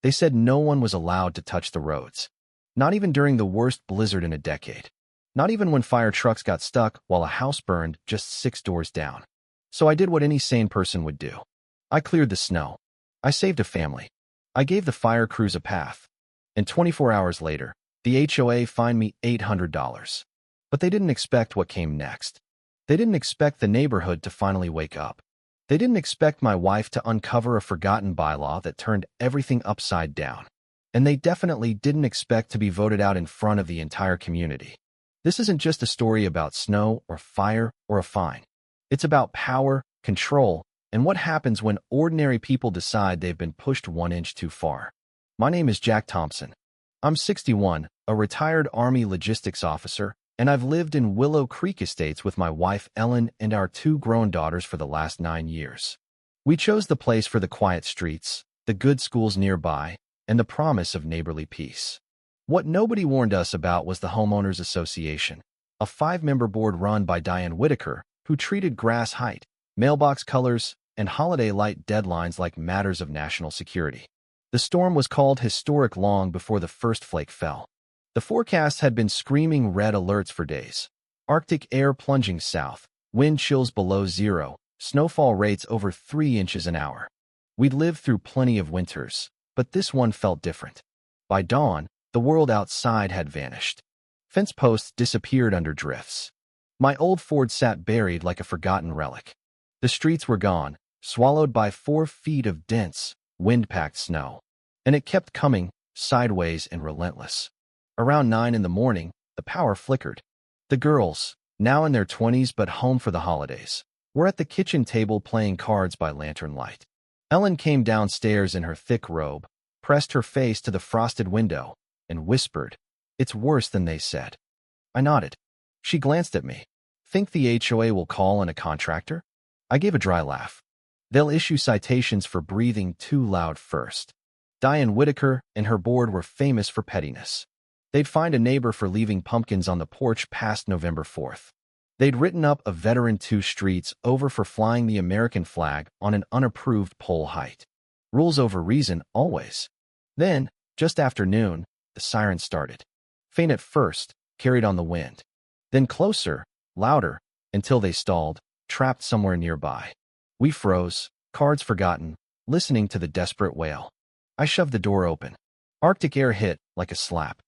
They said no one was allowed to touch the roads. Not even during the worst blizzard in a decade. Not even when fire trucks got stuck while a house burned just 6 doors down. So I did what any sane person would do. I cleared the snow. I saved a family. I gave the fire crews a path. And 24 hours later, the HOA fined me $800. But they didn't expect what came next. They didn't expect the neighborhood to finally wake up. They didn't expect my wife to uncover a forgotten bylaw that turned everything upside down. And they definitely didn't expect to be voted out in front of the entire community. This isn't just a story about snow or fire or a fine. It's about power, control, and what happens when ordinary people decide they've been pushed 1 inch too far. My name is Jack Thompson. I'm 61, a retired Army logistics officer, and I've lived in Willow Creek Estates with my wife Ellen and our 2 grown daughters for the last 9 years. We chose the place for the quiet streets, the good schools nearby, and the promise of neighborly peace. What nobody warned us about was the Homeowners Association, a 5-member board run by Diane Whitaker, who treated grass height, mailbox colors, and holiday light deadlines like matters of national security. The storm was called historic long before the first flake fell. The forecast had been screaming red alerts for days. Arctic air plunging south, wind chills below zero, snowfall rates over 3 inches an hour. We'd lived through plenty of winters, but this one felt different. By dawn, the world outside had vanished. Fence posts disappeared under drifts. My old Ford sat buried like a forgotten relic. The streets were gone, swallowed by 4 feet of dense, wind-packed snow. And it kept coming, sideways and relentless. Around 9 in the morning, the power flickered. The girls, now in their 20s but home for the holidays, were at the kitchen table playing cards by lantern light. Ellen came downstairs in her thick robe, pressed her face to the frosted window, and whispered, "It's worse than they said." I nodded. She glanced at me. "Think the HOA will call in a contractor?" I gave a dry laugh. "They'll issue citations for breathing too loud first." Diane Whitaker and her board were famous for pettiness. They'd find a neighbor for leaving pumpkins on the porch past November 4th. They'd written up a veteran 2 streets over for flying the American flag on an unapproved pole height. Rules over reason, always. Then, just after noon, the sirens started. Faint at first, carried on the wind. Then closer, louder, until they stalled, trapped somewhere nearby. We froze, cards forgotten, listening to the desperate wail. I shoved the door open. Arctic air hit like a slap.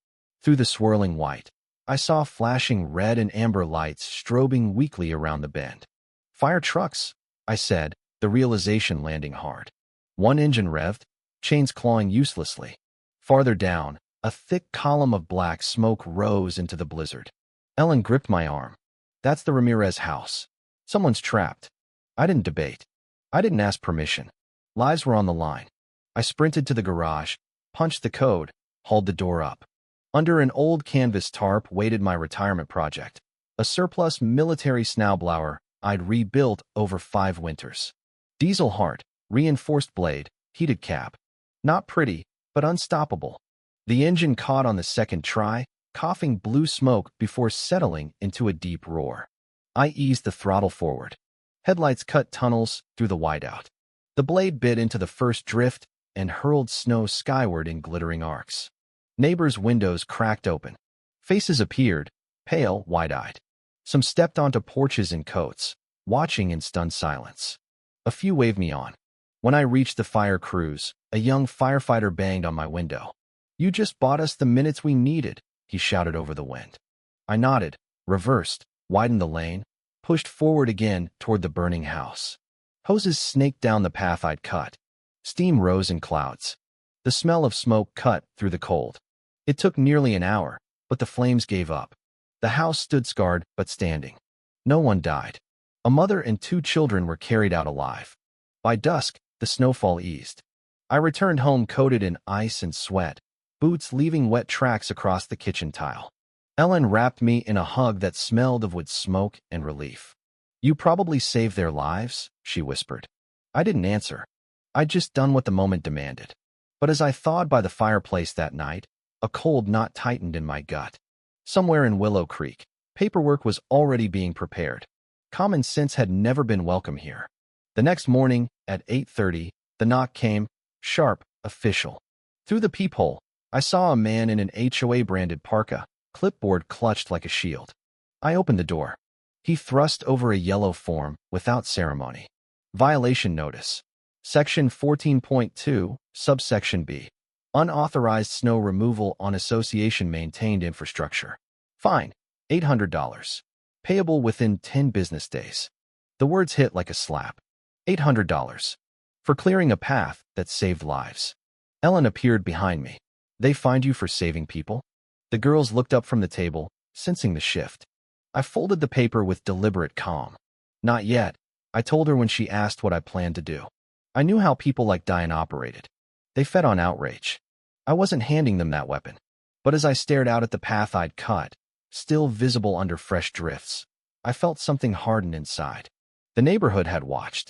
Through the swirling white, I saw flashing red and amber lights strobing weakly around the bend. "Fire trucks," I said, the realization landing hard. 1 engine revved, chains clawing uselessly. Farther down, a thick column of black smoke rose into the blizzard. Ellen gripped my arm. "That's the Ramirez house. Someone's trapped." I didn't debate. I didn't ask permission. Lives were on the line. I sprinted to the garage, punched the code, hauled the door up. Under an old canvas tarp waited my retirement project, a surplus military snowblower I'd rebuilt over 5 winters. Diesel heart, reinforced blade, heated cab. Not pretty, but unstoppable. The engine caught on the second try, coughing blue smoke before settling into a deep roar. I eased the throttle forward. Headlights cut tunnels through the whiteout. The blade bit into the first drift and hurled snow skyward in glittering arcs. Neighbors' windows cracked open. Faces appeared, pale, wide-eyed. Some stepped onto porches in coats, watching in stunned silence. A few waved me on. When I reached the fire crews, a young firefighter banged on my window. "You just bought us the minutes we needed," he shouted over the wind. I nodded, reversed, widened the lane, pushed forward again toward the burning house. Hoses snaked down the path I'd cut. Steam rose in clouds. The smell of smoke cut through the cold. It took nearly an hour, but the flames gave up. The house stood scarred but standing. No one died. A mother and 2 children were carried out alive. By dusk, the snowfall eased. I returned home coated in ice and sweat, boots leaving wet tracks across the kitchen tile. Ellen wrapped me in a hug that smelled of wood smoke and relief. "You probably saved their lives," she whispered. I didn't answer. I'd just done what the moment demanded. But as I thawed by the fireplace that night, a cold knot tightened in my gut. Somewhere in Willow Creek, paperwork was already being prepared. Common sense had never been welcome here. The next morning, at 8:30, the knock came, sharp, official. Through the peephole, I saw a man in an HOA-branded parka, clipboard clutched like a shield. I opened the door. He thrust over a yellow form without ceremony. Violation notice. Section 14.2, subsection B. Unauthorized snow removal on association-maintained infrastructure. Fine, $800. Payable within 10 business days. The words hit like a slap. $800. For clearing a path that saved lives. Ellen appeared behind me. They find you for saving people? The girls looked up from the table, sensing the shift. I folded the paper with deliberate calm. Not yet, I told her when she asked what I planned to do. I knew how people like Diane operated. They fed on outrage. I wasn't handing them that weapon. But as I stared out at the path I'd cut, still visible under fresh drifts, I felt something harden inside. The neighborhood had watched.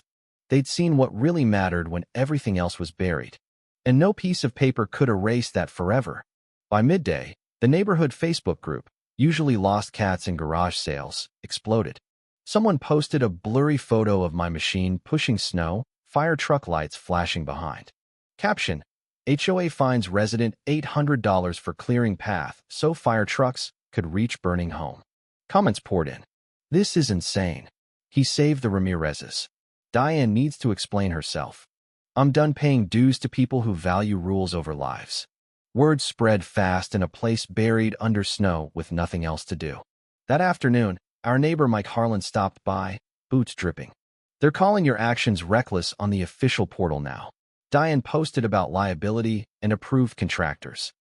They'd seen what really mattered when everything else was buried. And no piece of paper could erase that forever. By midday, the neighborhood Facebook group, usually lost cats and garage sales, exploded. Someone posted a blurry photo of my machine pushing snow, fire truck lights flashing behind. Caption: HOA fines resident $800 for clearing path so fire trucks could reach burning home. Comments poured in. This is insane. He saved the Ramirezes. Diane needs to explain herself. I'm done paying dues to people who value rules over lives. Word spread fast in a place buried under snow with nothing else to do. That afternoon, our neighbor Mike Harlan stopped by, boots dripping. They're calling your actions reckless on the official portal now. Diane posted about liability and approved contractors.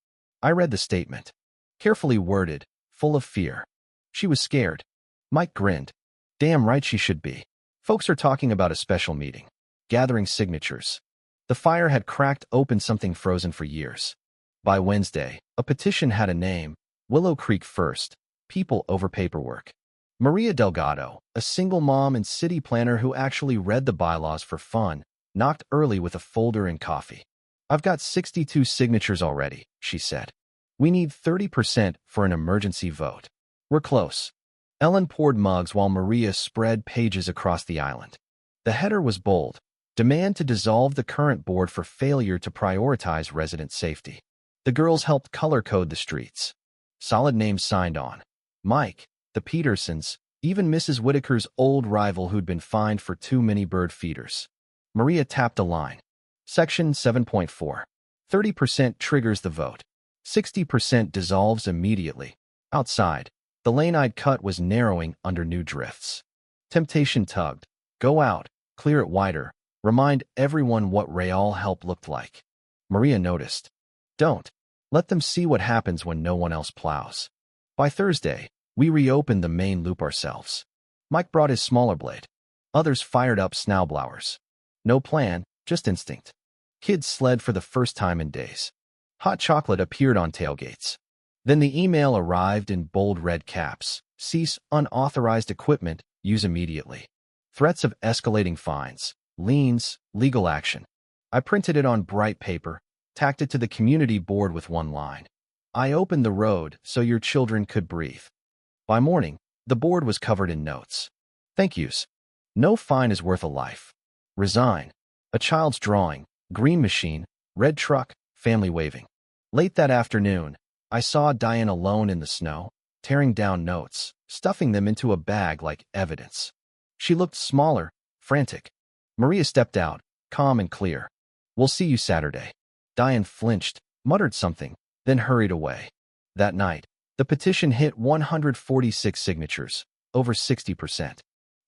I read the statement. Carefully worded, full of fear. She was scared. Mike grinned. Damn right she should be. Folks are talking about a special meeting. Gathering signatures. The fire had cracked open something frozen for years. By Wednesday, a petition had a name, Willow Creek First, people over paperwork. Maria Delgado, a single mom and city planner who actually read the bylaws for fun, knocked early with a folder and coffee. I've got 62 signatures already, she said. We need 30% for an emergency vote. We're close. Ellen poured mugs while Maria spread pages across the island. The header was bold. Demand to dissolve the current board for failure to prioritize resident safety. The girls helped color code the streets. Solid names signed on. Mike, the Petersons, even Mrs. Whitaker's old rival who'd been fined for too many bird feeders. Maria tapped a line. Section 7.4. 30% triggers the vote. 60% dissolves immediately. Outside, the lane I'd cut was narrowing under new drifts. Temptation tugged. Go out, clear it wider, remind everyone what Real help looked like. Maria noticed. Don't. Let them see what happens when no one else plows. By Thursday, we reopened the main loop ourselves. Mike brought his smaller blade. Others fired up snowblowers. No plan, just instinct. Kids sled for the first time in days. Hot chocolate appeared on tailgates. Then the email arrived in bold red caps. Cease unauthorized equipment, use immediately. Threats of escalating fines, liens, legal action. I printed it on bright paper, tacked it to the community board with one line. I opened the road so your children could breathe. By morning, the board was covered in notes. Thank yous. No fine is worth a life. Resign. A child's drawing, green machine, red truck, family waving. Late that afternoon, I saw Diane alone in the snow, tearing down notes, stuffing them into a bag like evidence. She looked smaller, frantic. Maria stepped out, calm and clear. We'll see you Saturday. Diane flinched, muttered something, then hurried away. That night, the petition hit 146 signatures, over 60%.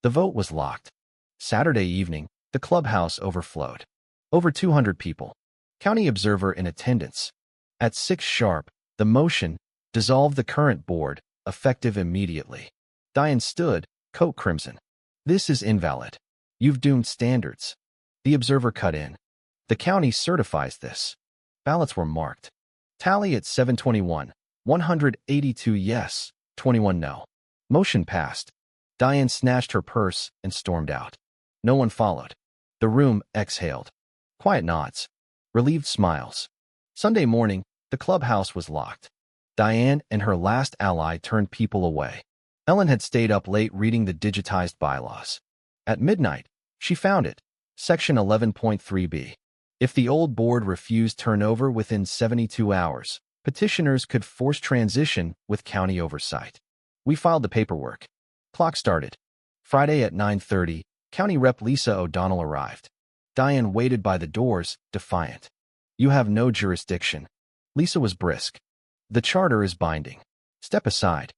The vote was locked. Saturday evening, the clubhouse overflowed. Over 200 people. County observer in attendance. At 6 sharp, the motion, dissolve the current board, effective immediately. Diane stood, coat crimson. This is invalid. You've doomed standards. The observer cut in. The county certifies this. Ballots were marked. Tally at 721. 182 yes, 21 no. Motion passed. Diane snatched her purse and stormed out. No one followed. The room exhaled. Quiet nods. Relieved smiles. Sunday morning, the clubhouse was locked. Diane and her last ally turned people away. Ellen had stayed up late reading the digitized bylaws. At midnight, she found it. Section 11.3b. If the old board refused turnover within 72 hours, petitioners could force transition with county oversight. We filed the paperwork. Clock started. Friday at 9:30, County Rep Lisa O'Donnell arrived. Diane waited by the doors, defiant. "You have no jurisdiction." Lisa was brisk. "The charter is binding. Step aside."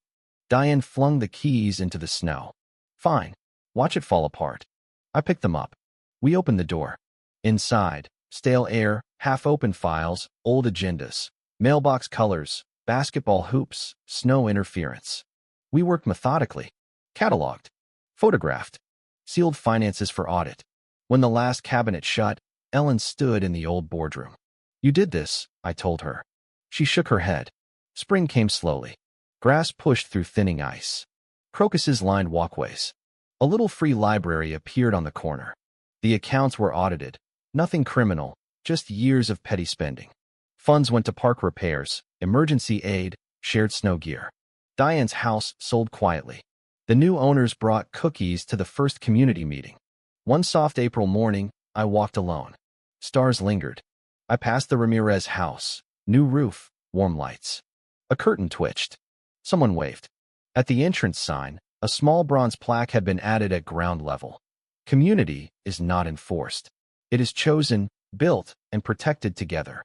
Diane flung the keys into the snow. "Fine. Watch it fall apart." I picked them up. We opened the door. Inside, stale air, half-open files, old agendas, mailbox colors, basketball hoops, snow interference. We worked methodically, cataloged, photographed, sealed finances for audit. When the last cabinet shut, Ellen stood in the old boardroom. "You did this," I told her. She shook her head. Spring came slowly. Grass pushed through thinning ice. Crocuses lined walkways. A little free library appeared on the corner. The accounts were audited. Nothing criminal, just years of petty spending. Funds went to park repairs, emergency aid, shared snow gear. Diane's house sold quietly. The new owners brought cookies to the first community meeting. One soft April morning, I walked alone. Stars lingered. I passed the Ramirez house. New roof, warm lights. A curtain twitched. Someone waved. At the entrance sign, a small bronze plaque had been added at ground level. Community is not enforced. It is chosen, built, and protected together.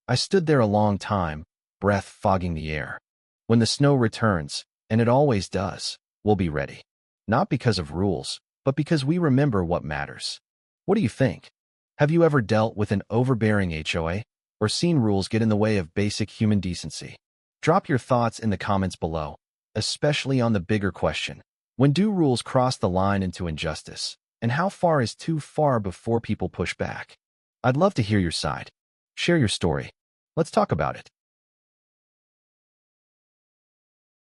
I stood there a long time, breath fogging the air. When the snow returns, and it always does, we'll be ready. Not because of rules, but because we remember what matters. What do you think? Have you ever dealt with an overbearing HOA, or seen rules get in the way of basic human decency? Drop your thoughts in the comments below, especially on the bigger question. When do rules cross the line into injustice? And how far is too far before people push back? I'd love to hear your side. Share your story. Let's talk about it.